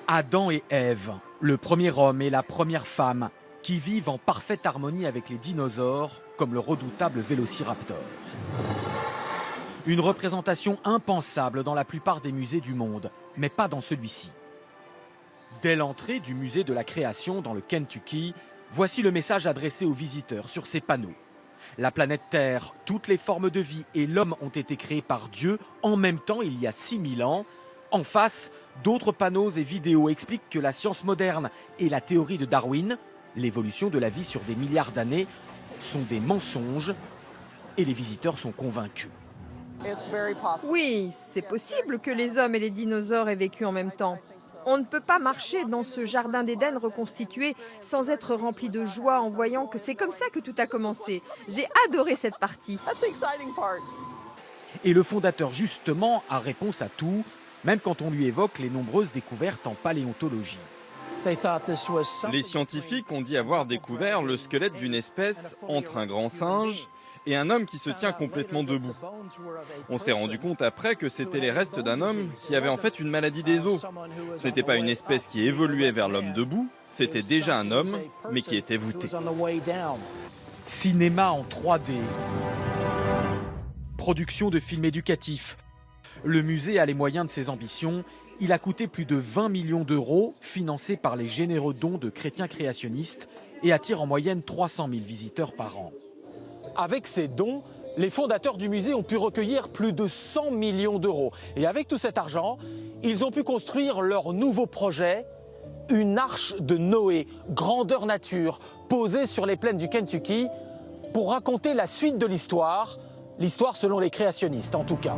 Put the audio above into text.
Adam et Ève, le premier homme et la première femme, qui vivent en parfaite harmonie avec les dinosaures, comme le redoutable Vélociraptor. Une représentation impensable dans la plupart des musées du monde, mais pas dans celui-ci. Dès l'entrée du musée de la création dans le Kentucky, voici le message adressé aux visiteurs sur ces panneaux. La planète Terre, toutes les formes de vie et l'homme ont été créés par Dieu en même temps il y a 6000 ans. En face, d'autres panneaux et vidéos expliquent que la science moderne et la théorie de Darwin, l'évolution de la vie sur des milliards d'années, sont des mensonges et les visiteurs sont convaincus. Oui, c'est possible que les hommes et les dinosaures aient vécu en même temps. On ne peut pas marcher dans ce jardin d'Éden reconstitué sans être rempli de joie en voyant que c'est comme ça que tout a commencé. J'ai adoré cette partie. Et le fondateur, justement, a réponse à tout, même quand on lui évoque les nombreuses découvertes en paléontologie. Les scientifiques ont dit avoir découvert le squelette d'une espèce entre un grand singe et un homme qui se tient complètement debout. On s'est rendu compte après que c'était les restes d'un homme qui avait en fait une maladie des os. Ce n'était pas une espèce qui évoluait vers l'homme debout, c'était déjà un homme, mais qui était voûté. Cinéma en 3D. Production de films éducatifs. Le musée a les moyens de ses ambitions. Il a coûté plus de 20 millions d'euros, financé par les généreux dons de chrétiens créationnistes, et attire en moyenne 300 000 visiteurs par an. Avec ces dons, les fondateurs du musée ont pu recueillir plus de 100 millions d'euros. Et avec tout cet argent, ils ont pu construire leur nouveau projet, une arche de Noé, grandeur nature, posée sur les plaines du Kentucky, pour raconter la suite de l'histoire selon les créationnistes en tout cas.